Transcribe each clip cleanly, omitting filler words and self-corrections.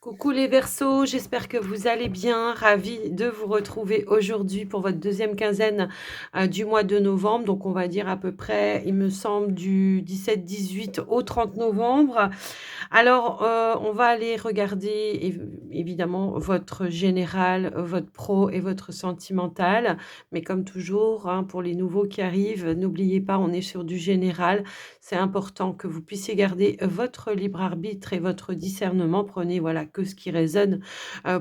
Coucou les Verseaux, j'espère que vous allez bien. Ravie de vous retrouver aujourd'hui pour votre deuxième quinzaine du mois de novembre. Donc on va dire à peu près, il me semble, du 17-18 au 30 novembre. Alors, on va aller regarder évidemment votre général, votre pro et votre sentimental. Mais comme toujours, hein, pour les nouveaux qui arrivent, n'oubliez pas, on est sur du général. C'est important que vous puissiez garder votre libre arbitre et votre discernement. Prenez, voilà, que ce qui résonne,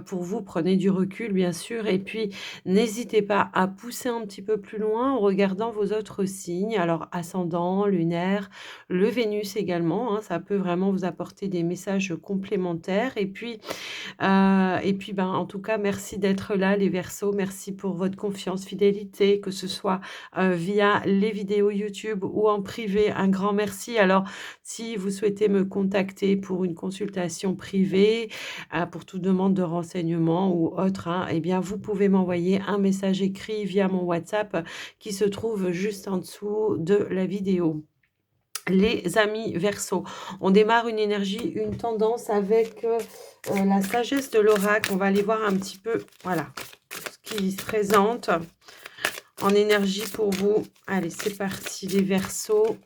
pour vous. Prenez du recul, bien sûr, et puis n'hésitez pas à pousser un petit peu plus loin en regardant vos autres signes. Alors ascendant, lunaire, le Vénus également, hein, ça peut vraiment vous apporter des messages complémentaires et puis, ben, en tout cas, merci d'être là les Verseaux. Merci pour votre confiance, fidélité, que ce soit, via les vidéos YouTube ou en privé. Un grand merci. Alors, si vous souhaitez me contacter pour une consultation privée, pour toute demande de renseignements ou autre, hein, eh bien, vous pouvez m'envoyer un message écrit via mon WhatsApp, qui se trouve juste en dessous de la vidéo. Les amis Verseaux, on démarre une énergie, une tendance avec la sagesse de l'oracle. On va aller voir un petit peu, voilà, ce qui se présente en énergie pour vous. Allez, c'est parti les Verseaux.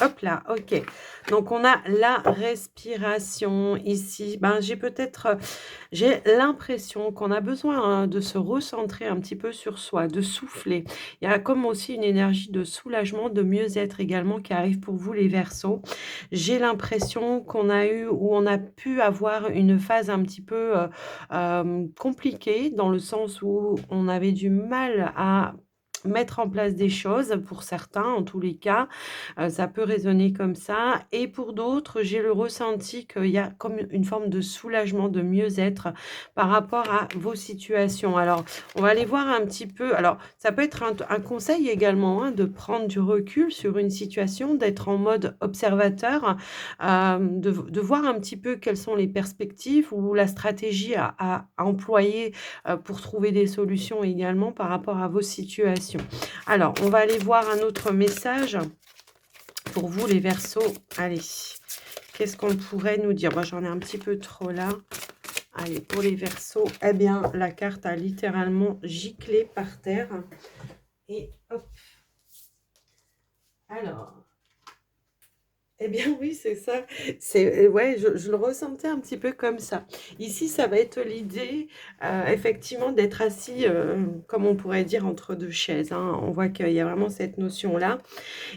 Hop là, ok. Donc, on a la respiration ici. Ben, j'ai l'impression qu'on a besoin, hein, de se recentrer un petit peu sur soi, de souffler. Il y a comme aussi une énergie de soulagement, de mieux-être également qui arrive pour vous, les Verseaux. J'ai l'impression qu'on a eu ou on a pu avoir une phase un petit peu compliquée, dans le sens où on avait du mal à mettre en place des choses pour certains, en tous les cas. Ça peut résonner comme ça et pour d'autres, j'ai le ressenti qu'il y a comme une forme de soulagement, de mieux-être par rapport à vos situations. Alors, on va aller voir un petit peu alors ça peut être un conseil également, hein, de prendre du recul sur une situation, d'être en mode observateur, de voir un petit peu quelles sont les perspectives ou la stratégie à employer, pour trouver des solutions également par rapport à vos situations. Alors, on va aller voir un autre message pour vous les Verseaux. Allez, qu'est-ce qu'on pourrait nous dire? Moi, j'en ai un petit peu trop là. Allez, pour les Verseaux, eh bien, la carte a littéralement giclé par terre. Et hop. Alors, eh bien oui, c'est ça. Ouais, je le ressentais un petit peu comme ça. Ici, ça va être l'idée, effectivement, d'être assis, comme on pourrait dire, entre deux chaises, hein. On voit qu'il y a vraiment cette notion-là.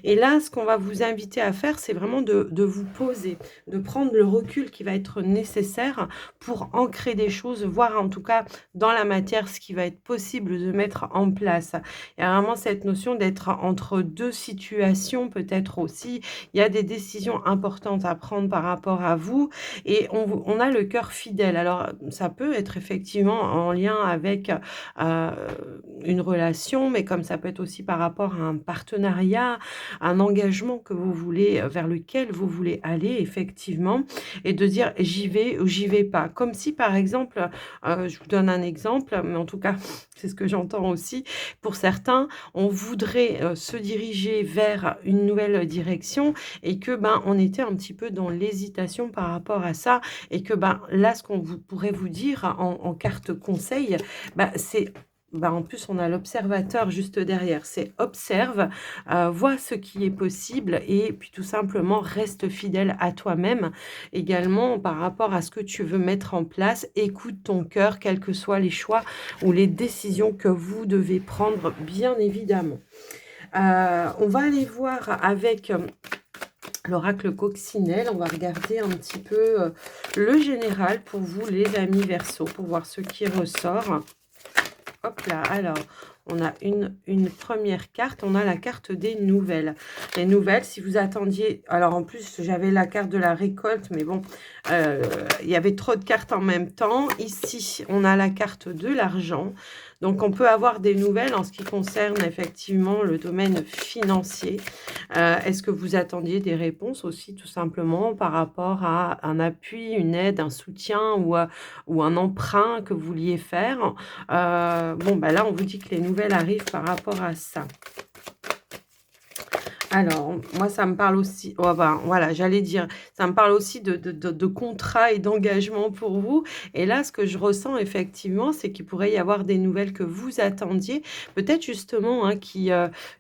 Et là, ce qu'on va vous inviter à faire, c'est vraiment de vous poser, de prendre le recul qui va être nécessaire pour ancrer des choses, voir en tout cas dans la matière ce qui va être possible de mettre en place. Il y a vraiment cette notion d'être entre deux situations, peut-être aussi. Il y a des décisions importantes à prendre par rapport à vous et on a le cœur fidèle. Alors, ça peut être effectivement en lien avec une relation, mais comme ça peut être aussi par rapport à un partenariat, un engagement que vous voulez, vers lequel vous voulez aller effectivement et de dire: «J'y vais ou j'y vais pas». Comme si par exemple, je vous donne un exemple, mais en tout cas, c'est ce que j'entends aussi, pour certains, on voudrait, se diriger vers une nouvelle direction et que, ben, on était un petit peu dans l'hésitation par rapport à ça et que, ben, là, ce qu'on vous pourrait vous dire en carte conseil, bah, c'est bah, en plus, on a l'observateur juste derrière. C'est observe, vois ce qui est possible et puis tout simplement reste fidèle à toi-même. Également par rapport à ce que tu veux mettre en place, écoute ton cœur, quels que soient les choix ou les décisions que vous devez prendre, bien évidemment. On va aller voir avec, l'oracle coccinelle. On va regarder un petit peu, le général pour vous, les amis Verseaux, pour voir ce qui ressort. Hop là, alors, on a une première carte, on a la carte des nouvelles. Les nouvelles, si vous attendiez... Alors, en plus, j'avais la carte de la récolte, mais bon, il y avait trop de cartes en même temps. Ici, on a la carte de l'argent. Donc, on peut avoir des nouvelles en ce qui concerne effectivement le domaine financier. Est-ce que vous attendiez des réponses aussi, tout simplement, par rapport à un appui, une aide, un soutien ou un emprunt que vous vouliez faire? Bon, bah là, on vous dit que les nouvelles arrivent par rapport à ça. Alors, moi, ça me parle aussi oh ben, voilà, j'allais dire, ça me parle aussi de contrat et d'engagement pour vous et là, ce que je ressens effectivement, c'est qu'il pourrait y avoir des nouvelles que vous attendiez. Peut-être justement, hein,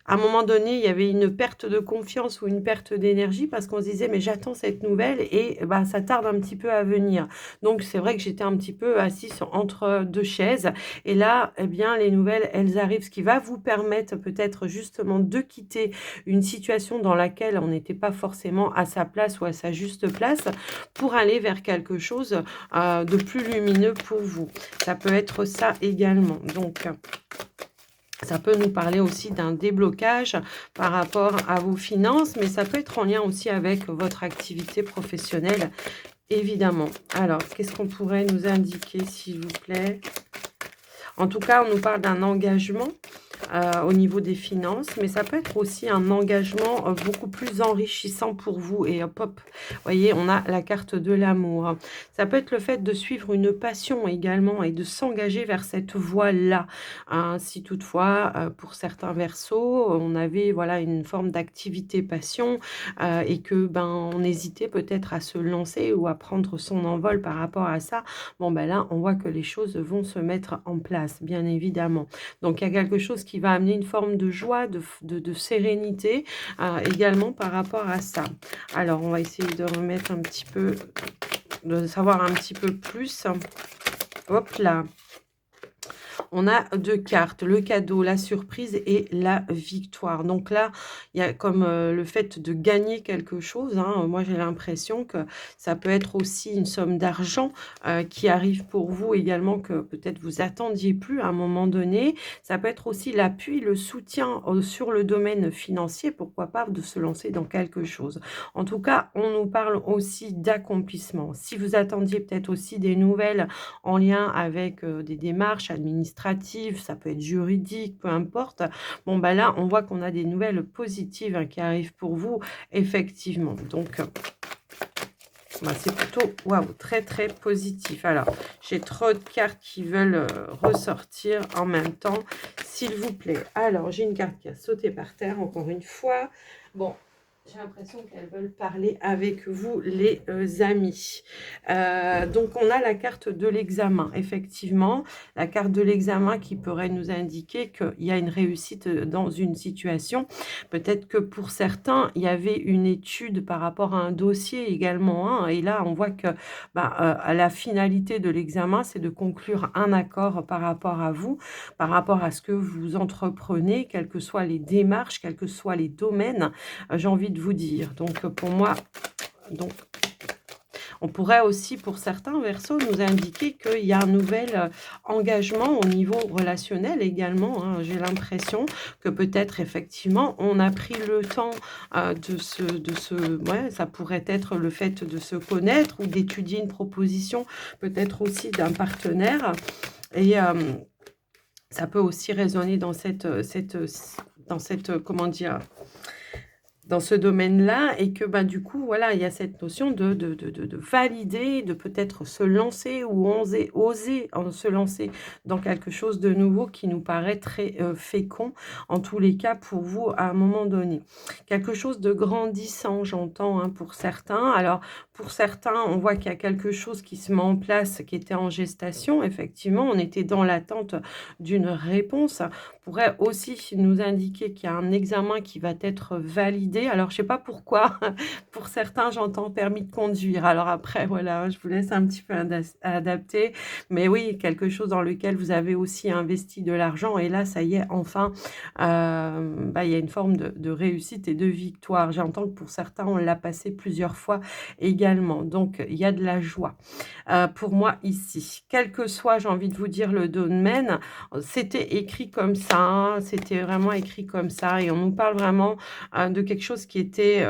à un moment donné, il y avait une perte de confiance ou une perte d'énergie parce qu'on se disait: «Mais j'attends cette nouvelle» et bah, ça tarde un petit peu à venir. Donc c'est vrai que j'étais un petit peu assise entre 2 chaises et là, eh bien, les nouvelles, elles arrivent, ce qui va vous permettre peut-être justement de quitter une situation dans laquelle on n'était pas forcément à sa place ou à sa juste place pour aller vers quelque chose, de plus lumineux pour vous. Ça peut être ça également. Donc, ça peut nous parler aussi d'un déblocage par rapport à vos finances, mais ça peut être en lien aussi avec votre activité professionnelle, évidemment. Alors, qu'est-ce qu'on pourrait nous indiquer, s'il vous plaît? En tout cas, on nous parle d'un engagement au niveau des finances, mais ça peut être aussi un engagement beaucoup plus enrichissant pour vous. Et hop, hop, vous voyez, on a la carte de l'amour. Ça peut être le fait de suivre une passion également et de s'engager vers cette voie-là. Hein. Si toutefois, pour certains versos, on avait voilà une forme d'activité passion et que ben on hésitait peut-être à se lancer ou à prendre son envol par rapport à ça. Bon ben là, on voit que les choses vont se mettre en place, bien évidemment. Donc il y a quelque chose qui va amener une forme de joie, de sérénité, également par rapport à ça. Alors on va essayer de remettre un petit peu de savoir un petit peu plus. Hop là. On a 2 cartes, le cadeau, la surprise et la victoire. Donc là, il y a comme, le fait de gagner quelque chose, hein. Moi, j'ai l'impression que ça peut être aussi une somme d'argent, qui arrive pour vous également que peut-être vous attendiez plus à un moment donné. Ça peut être aussi l'appui, le soutien, sur le domaine financier, pourquoi pas, de se lancer dans quelque chose. En tout cas, on nous parle aussi d'accomplissement. Si vous attendiez peut-être aussi des nouvelles en lien avec, des démarches administratives, ça peut être juridique, peu importe. Bon, bah, là, on voit qu'on a des nouvelles positives, hein, qui arrivent pour vous, effectivement. Donc, bah, c'est plutôt, waouh, très, très positif. Alors, j'ai trop de cartes qui veulent, ressortir en même temps, s'il vous plaît. Alors, j'ai une carte qui a sauté par terre, encore une fois. Bon, j'ai l'impression qu'elles veulent parler avec vous, les amis. Donc, on a la carte de l'examen, effectivement. La carte de l'examen qui pourrait nous indiquer qu'il y a une réussite dans une situation. Peut-être que pour certains, il y avait une étude par rapport à un dossier également, hein, et là, on voit que bah, la finalité de l'examen, c'est de conclure un accord par rapport à vous, par rapport à ce que vous entreprenez, quelles que soient les démarches, quels que soient les domaines, j'ai envie de vous dire. Donc, pour moi, donc on pourrait aussi, pour certains versos, nous indiquer qu'il y a un nouvel, engagement au niveau relationnel également, hein. J'ai l'impression que peut-être effectivement, on a pris le temps, ouais, ça pourrait être le fait de se connaître ou d'étudier une proposition, peut-être aussi d'un partenaire et ça peut aussi résonner dans comment dire? Dans ce domaine-là et que, bah, du coup, voilà, il y a cette notion de valider, de peut-être se lancer ou oser en se lancer dans quelque chose de nouveau qui nous paraît très, fécond, en tous les cas pour vous à un moment donné. Quelque chose de grandissant, j'entends, hein, pour certains. Alors, pour certains, on voit qu'il y a quelque chose qui se met en place, qui était en gestation. Effectivement, on était dans l'attente d'une réponse pourrait aussi nous indiquer qu'il y a un examen qui va être validé. Alors, je sais pas pourquoi, pour certains, j'entends permis de conduire. Alors après, voilà, je vous laisse un petit peu adapter. Mais oui, quelque chose dans lequel vous avez aussi investi de l'argent. Et là, ça y est, enfin, bah, il y a une forme de réussite et de victoire. J'entends que pour certains, on l'a passé plusieurs fois également. Donc, il y a de la joie pour moi ici. Quel que soit, j'ai envie de vous dire, le domaine, c'était écrit comme ça, hein, c'était vraiment écrit comme ça et on nous parle vraiment, de quelque chose qui était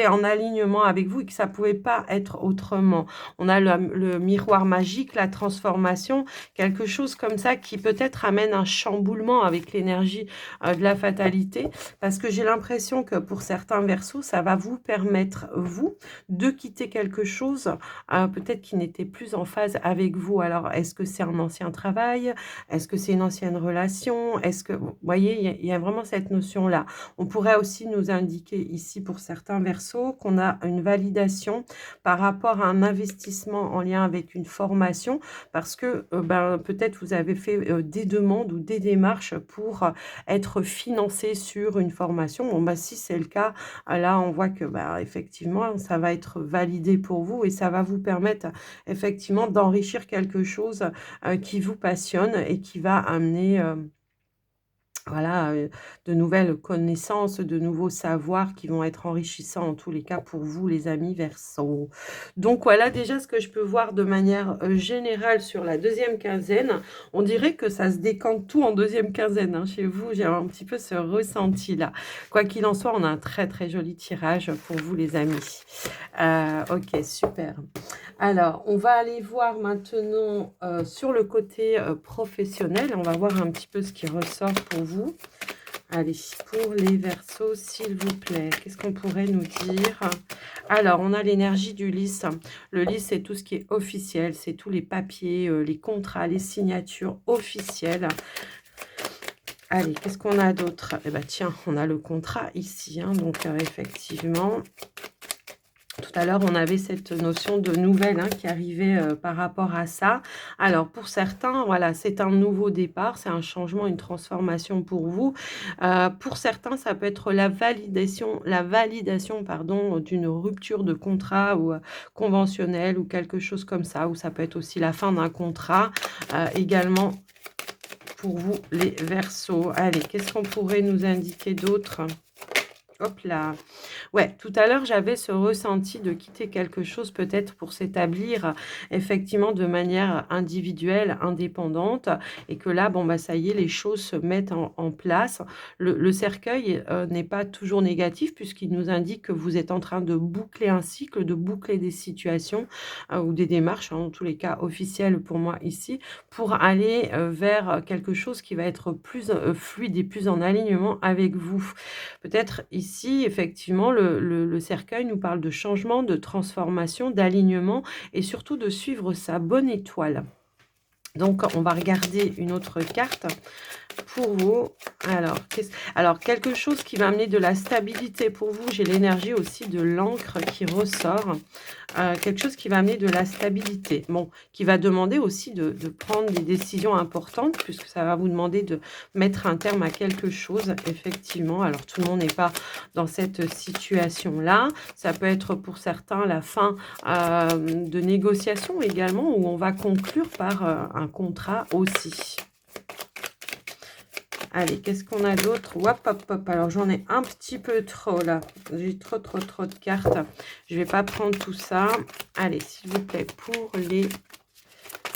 en alignement avec vous et que ça pouvait pas être autrement. On a le miroir magique, la transformation, quelque chose comme ça qui peut-être amène un chamboulement avec l'énergie, de la fatalité. Parce que j'ai l'impression que pour certains versos, ça va vous permettre, vous, de quitter quelque chose, peut-être qui n'était plus en phase avec vous. Alors, est-ce que c'est un ancien travail? Est-ce que c'est une ancienne relation? Est-ce que vous voyez, il y a vraiment cette notion-là. On pourrait aussi aussi nous indiquer ici pour certains Verseaux qu'on a une validation par rapport à un investissement en lien avec une formation parce que ben, peut-être vous avez fait des demandes ou des démarches pour être financé sur une formation. Bon, bah, si c'est le cas, là, on voit que bah, effectivement, ça va être validé pour vous et ça va vous permettre effectivement d'enrichir quelque chose qui vous passionne et qui va amener voilà, de nouvelles connaissances, de nouveaux savoirs qui vont être enrichissants en tous les cas pour vous les amis Verseau. Donc voilà déjà ce que je peux voir de manière générale sur la deuxième quinzaine. On dirait que ça se décante tout en deuxième quinzaine hein, chez vous. J'ai un petit peu ce ressenti là. Quoi qu'il en soit, on a un très très joli tirage pour vous les amis. Ok, super. Alors, on va aller voir maintenant sur le côté professionnel. On va voir un petit peu ce qui ressort pour vous. Allez, pour les Verseaux, s'il vous plaît, qu'est-ce qu'on pourrait nous dire? Alors, on a l'énergie du lys. Le lys, c'est tout ce qui est officiel, c'est tous les papiers, les contrats, les signatures officielles. Allez, qu'est-ce qu'on a d'autre? Eh bien, tiens, on a le contrat ici, hein, donc effectivement... Tout à l'heure, on avait cette notion de nouvelle hein, qui arrivait par rapport à ça. Alors, pour certains, voilà, c'est un nouveau départ, c'est un changement, une transformation pour vous. Pour certains, ça peut être la validation pardon, d'une rupture de contrat ou conventionnel ou quelque chose comme ça, ou ça peut être aussi la fin d'un contrat également pour vous, les Verseaux. Allez, qu'est-ce qu'on pourrait nous indiquer d'autre ? Hop là. Ouais, tout à l'heure, j'avais ce ressenti de quitter quelque chose peut-être pour s'établir effectivement de manière individuelle, indépendante. Et que là, bon, bah, ça y est, les choses se mettent en place. Le cercueil n'est pas toujours négatif puisqu'il nous indique que vous êtes en train de boucler un cycle, de boucler des situations ou des démarches, hein, en tous les cas officielles pour moi ici, pour aller vers quelque chose qui va être plus fluide et plus en alignement avec vous. Peut-être ici, effectivement, le cercueil nous parle de changement, de transformation, d'alignement et surtout de suivre sa bonne étoile. Donc, on va regarder une autre carte pour vous. Alors, quelque chose qui va amener de la stabilité pour vous. J'ai l'énergie aussi de l'encre qui ressort. Quelque chose qui va amener de la stabilité. Bon, qui va demander aussi de prendre des décisions importantes, puisque ça va vous demander de mettre un terme à quelque chose, effectivement. Alors, tout le monde n'est pas dans cette situation-là. Ça peut être pour certains la fin de négociations également, où on va conclure par un contrat aussi. Allez, qu'est-ce qu'on a d'autre? Hop, hop, hop. Alors, j'en ai un petit peu trop, là. J'ai trop de cartes. Je ne vais pas prendre tout ça. Allez, s'il vous plaît, pour les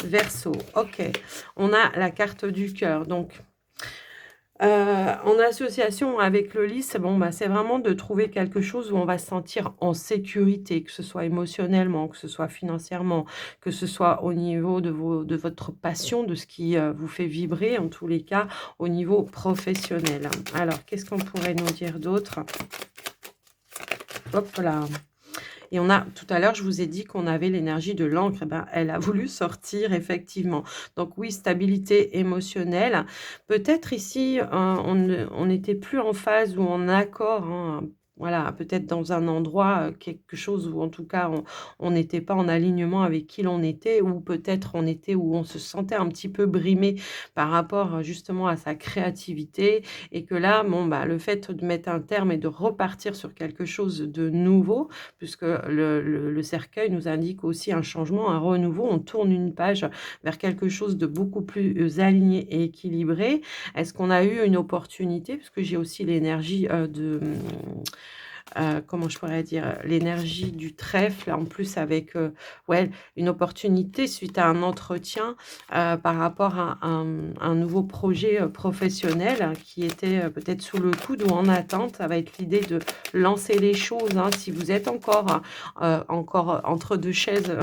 Verseaux. Ok. On a la carte du cœur. Donc, en association avec le lys, bon, bah, c'est vraiment de trouver quelque chose où on va se sentir en sécurité, que ce soit émotionnellement, que ce soit financièrement, que ce soit au niveau de votre passion, de ce qui vous fait vibrer, en tous les cas, au niveau professionnel. Alors, qu'est-ce qu'on pourrait nous dire d'autre? Hop là. Et on a, tout à l'heure, je vous ai dit qu'on avait l'énergie de l'encre. Eh ben, elle a voulu sortir, effectivement. Donc oui, stabilité émotionnelle. Peut-être ici, on n'était plus en phase ou en accord, hein, voilà, peut-être dans un endroit, quelque chose où en tout cas, on n'était pas en alignement avec qui l'on était, ou peut-être on était où on se sentait un petit peu brimé par rapport justement à sa créativité. Et que là, bon, bah, le fait de mettre un terme et de repartir sur quelque chose de nouveau, puisque le cercueil nous indique aussi un changement, un renouveau. On tourne une page vers quelque chose de beaucoup plus aligné et équilibré. Est-ce qu'on a eu une opportunité? Parce que j'ai aussi l'énergie comment je pourrais dire? L'énergie du trèfle, en plus avec, ouais, une opportunité suite à un entretien, par rapport à un nouveau projet, professionnel qui était, peut-être sous le coude ou en attente. Ça va être l'idée de lancer les choses, hein. Si vous êtes encore entre 2 chaises,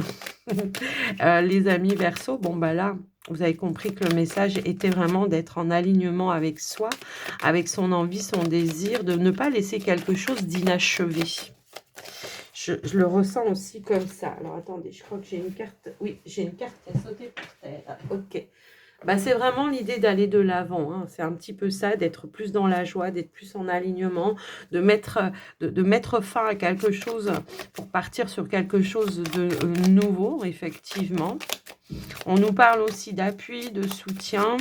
les amis Verseaux, bon, bah, là, vous avez compris que le message était vraiment d'être en alignement avec soi, avec son envie, son désir, de ne pas laisser quelque chose d'inachevé. Je le ressens aussi comme ça. Alors, attendez, je crois que j'ai une carte. Oui, j'ai une carte qui a sauté par terre. OK. Bah, c'est vraiment l'idée d'aller de l'avant, hein. C'est un petit peu ça, d'être plus dans la joie, d'être plus en alignement, de mettre, de mettre fin à quelque chose pour partir sur quelque chose de nouveau, effectivement. On nous parle aussi d'appui, de soutien.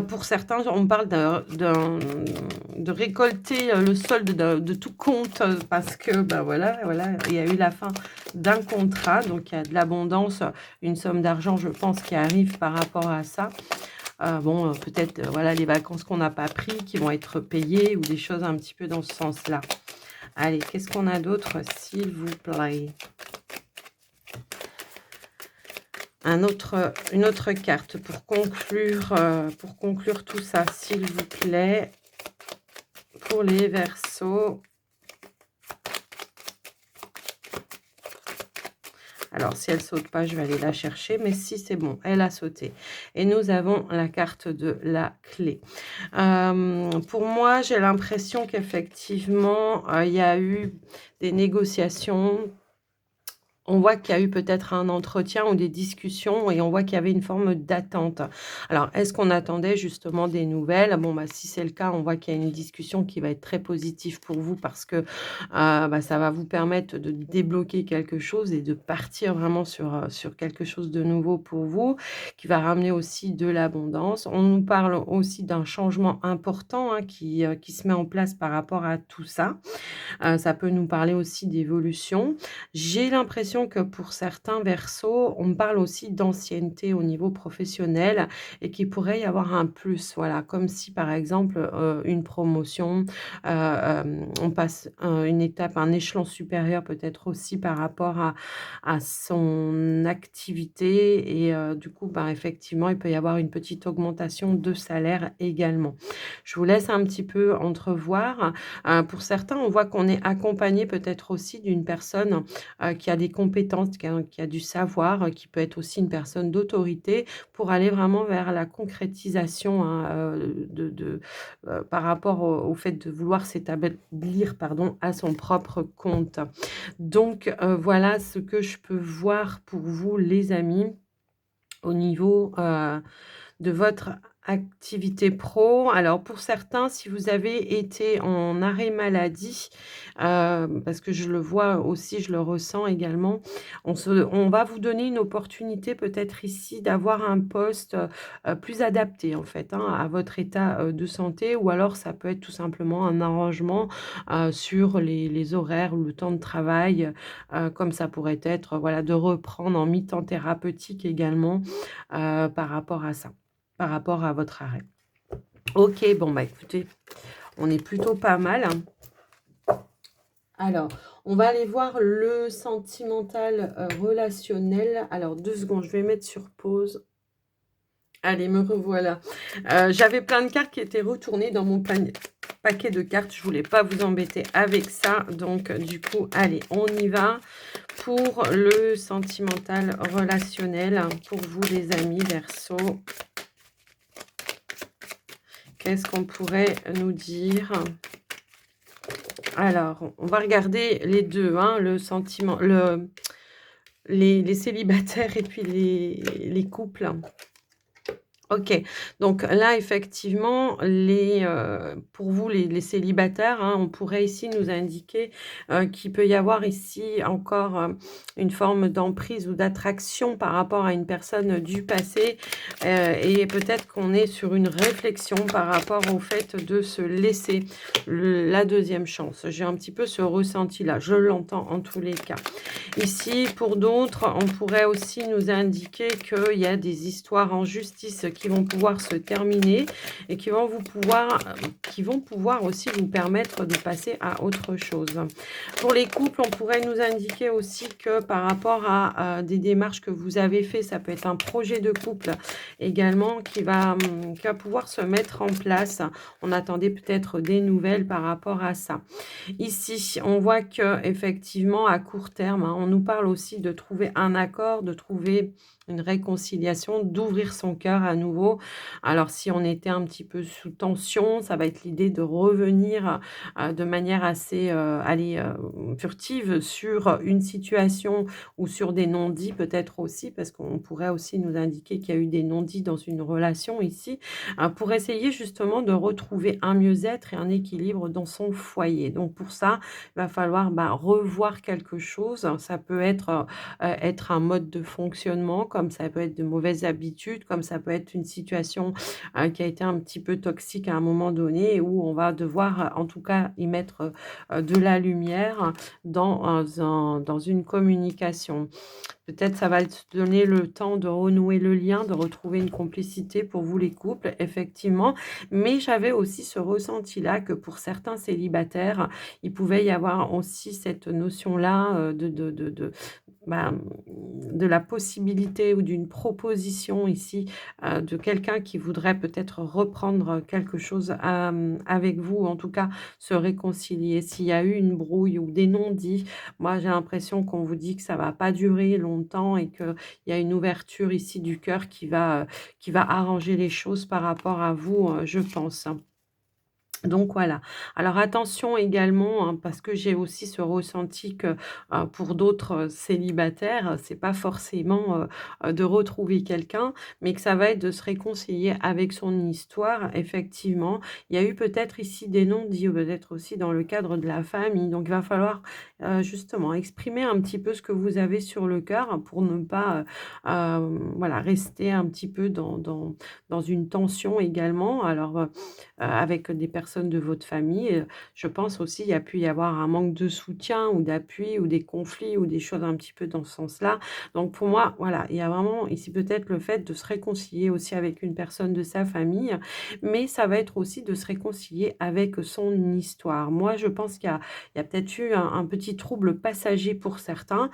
Pour certains, on parle de récolter le solde de tout compte parce que, bah voilà, il y a eu la fin d'un contrat, donc il y a de l'abondance, une somme d'argent, je pense, qui arrive par rapport à ça. Bon, peut-être, voilà, les vacances qu'on n'a pas pris qui vont être payées ou des choses un petit peu dans ce sens-là. Allez, qu'est-ce qu'on a d'autre, s'il vous plaît? Une autre carte pour conclure tout ça, s'il vous plaît, pour les Verseaux. Alors, si elle saute pas, je vais aller la chercher, mais si c'est bon, elle a sauté. Et nous avons la carte de la clé. Pour moi, j'ai l'impression qu'effectivement, il y a eu des négociations. On voit qu'il y a eu peut-être un entretien ou des discussions et on voit qu'il y avait une forme d'attente. Alors, est-ce qu'on attendait justement des nouvelles? Bon, bah, si c'est le cas, on voit qu'il y a une discussion qui va être très positive pour vous parce que bah, ça va vous permettre de débloquer quelque chose et de partir vraiment sur quelque chose de nouveau pour vous, qui va ramener aussi de l'abondance. On nous parle aussi d'un changement important, hein, qui se met en place par rapport à tout ça. Ça peut nous parler aussi d'évolution. J'ai l'impression que pour certains Verseaux, on parle aussi d'ancienneté au niveau professionnel et qu'il pourrait y avoir un plus, voilà, comme si par exemple, une promotion, on passe, une étape, un échelon supérieur peut-être aussi par rapport à son activité et du coup, bah, effectivement, il peut y avoir une petite augmentation de salaire également. Je vous laisse un petit peu entrevoir. Pour certains, on voit qu'on est accompagné peut-être aussi d'une personne, qui a des compétences, qui a du savoir, qui peut être aussi une personne d'autorité pour aller vraiment vers la concrétisation, hein, par rapport au fait de vouloir s'établir, pardon, à son propre compte. Donc, voilà ce que je peux voir pour vous les amis, au niveau, de votre activité pro. Alors pour certains, si vous avez été en arrêt maladie, parce que je le vois aussi, je le ressens également, on va vous donner une opportunité peut-être ici d'avoir un poste, plus adapté en fait, hein, à votre état, de santé ou alors ça peut être tout simplement un arrangement, sur les horaires ou le temps de travail, comme ça pourrait être, voilà, de reprendre en mi-temps thérapeutique également, par rapport à ça, par rapport à votre arrêt. OK, bon, bah, écoutez, on est plutôt pas mal. Alors, on va aller voir le sentimental, relationnel. Alors 2 secondes, je vais mettre sur pause. Allez, me revoilà. J'avais plein de cartes qui étaient retournées dans mon paquet de cartes. Je voulais pas vous embêter avec ça. Donc, du coup, allez, on y va pour le sentimental relationnel pour vous, les amis Verseau. Qu'est-ce qu'on pourrait nous dire? Alors, on va regarder les deux, hein, le sentiment, les célibataires et puis les couples. OK, donc là, effectivement, pour vous, les célibataires, hein, on pourrait ici nous indiquer, qu'il peut y avoir ici encore, une forme d'emprise ou d'attraction par rapport à une personne du passé, et peut-être qu'on est sur une réflexion par rapport au fait de se laisser la deuxième chance. J'ai un petit peu ce ressenti-là, je l'entends en tous les cas. Ici, pour d'autres, on pourrait aussi nous indiquer qu'il y a des histoires en justice qui vont pouvoir se terminer et qui vont pouvoir aussi vous permettre de passer à autre chose. Pour les couples, on pourrait nous indiquer aussi que par rapport à des démarches que vous avez fait, ça peut être un projet de couple également qui va pouvoir se mettre en place. On attendait peut-être des nouvelles par rapport à ça. Ici, on voit que effectivement à court terme, hein, on nous parle aussi de trouver un accord, de trouver une réconciliation, d'ouvrir son cœur à nouveau nouveau. Alors si on était un petit peu sous tension, ça va être l'idée de revenir, de manière assez, allez, furtive sur une situation ou sur des non-dits peut-être aussi, parce qu'on pourrait aussi nous indiquer qu'il y a eu des non-dits dans une relation ici, pour essayer justement de retrouver un mieux-être et un équilibre dans son foyer. Donc pour ça, il va falloir, bah, revoir quelque chose. Ça peut être un mode de fonctionnement, comme ça peut être de mauvaises habitudes, comme ça peut être une situation, qui a été un petit peu toxique à un moment donné, où on va devoir, en tout cas, y mettre, de la lumière dans une communication. Peut-être ça va te donner le temps de renouer le lien, de retrouver une complicité pour vous les couples, effectivement. Mais j'avais aussi ce ressenti-là que pour certains célibataires, il pouvait y avoir aussi cette notion-là, bah, de la possibilité ou d'une proposition ici, de quelqu'un qui voudrait peut-être reprendre quelque chose, avec vous, ou en tout cas se réconcilier. S'il y a eu une brouille ou des non-dits, moi j'ai l'impression qu'on vous dit que ça va pas durer longtemps et qu'il y a une ouverture ici du cœur qui va arranger les choses par rapport à vous, je pense. Donc voilà. Alors attention également, hein, parce que j'ai aussi ce ressenti que, pour d'autres, célibataires, c'est pas forcément, de retrouver quelqu'un, mais que ça va être de se réconcilier avec son histoire. Effectivement, il y a eu peut-être ici des non-dits, ou peut-être aussi dans le cadre de la famille. Donc il va falloir, justement exprimer un petit peu ce que vous avez sur le cœur pour ne pas, voilà, rester un petit peu dans une tension également. Alors, avec des personnes de votre famille. Je pense aussi, il y a pu y avoir un manque de soutien ou d'appui ou des conflits ou des choses un petit peu dans ce sens-là. Donc pour moi, voilà, il y a vraiment ici peut-être le fait de se réconcilier aussi avec une personne de sa famille, mais ça va être aussi de se réconcilier avec son histoire. Moi, je pense qu'il y a peut-être eu un petit trouble passager pour certains,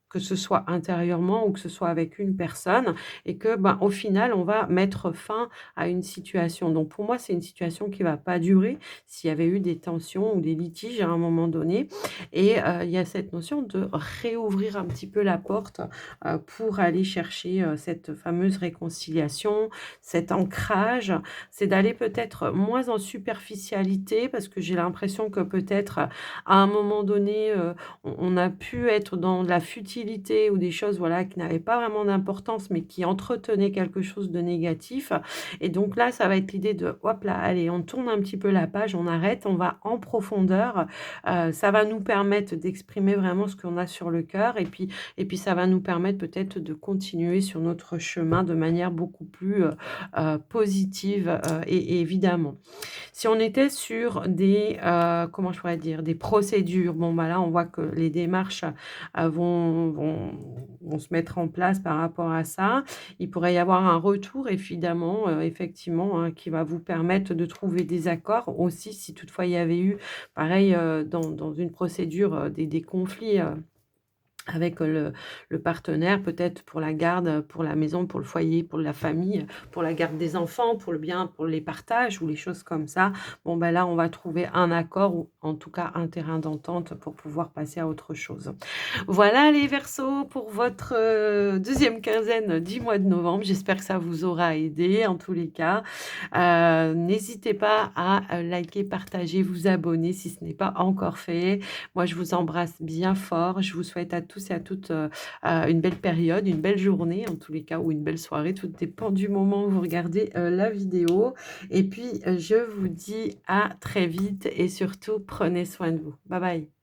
que ce soit intérieurement ou que ce soit avec une personne, et que, ben, au final, on va mettre fin à une situation. Donc pour moi, c'est une situation qui va pas durer s'il y avait eu des tensions ou des litiges à un moment donné, et il y a cette notion de réouvrir un petit peu la porte, pour aller chercher, cette fameuse réconciliation, cet ancrage. C'est d'aller peut-être moins en superficialité, parce que j'ai l'impression que peut-être, à un moment donné, on a pu être dans de la futilité ou des choses, voilà, qui n'avaient pas vraiment d'importance, mais qui entretenaient quelque chose de négatif. Et donc là, ça va être l'idée de: «Hop là, allez, on tourne un petit peu la page, on arrête, on va en profondeur». Ça va nous permettre d'exprimer vraiment ce qu'on a sur le cœur, et puis ça va nous permettre peut-être de continuer sur notre chemin de manière beaucoup plus, positive, et évidemment. Si on était sur des, comment je pourrais dire? Des procédures, bon, bah, là, on voit que les démarches, vont se mettre en place par rapport à ça. Il pourrait y avoir un retour évidemment, effectivement, hein, qui va vous permettre de trouver des accords aussi, si toutefois il y avait eu pareil, dans une procédure, des conflits, avec, le partenaire, peut-être pour la garde, pour la maison, pour le foyer, pour la famille, pour la garde des enfants, pour le bien, pour les partages ou les choses comme ça. Bon, ben là, on va trouver un accord, ou en tout cas un terrain d'entente pour pouvoir passer à autre chose. Voilà les Verseaux pour votre, 2e quinzaine du mois de novembre. J'espère que ça vous aura aidé en tous les cas. N'hésitez pas à, liker, partager, vous abonner si ce n'est pas encore fait. Moi, je vous embrasse bien fort. Je vous souhaite à tous et à toutes, une belle période, une belle journée en tous les cas, ou une belle soirée. Tout dépend du moment où vous regardez, la vidéo, et puis, je vous dis à très vite, et surtout prenez soin de vous. Bye bye.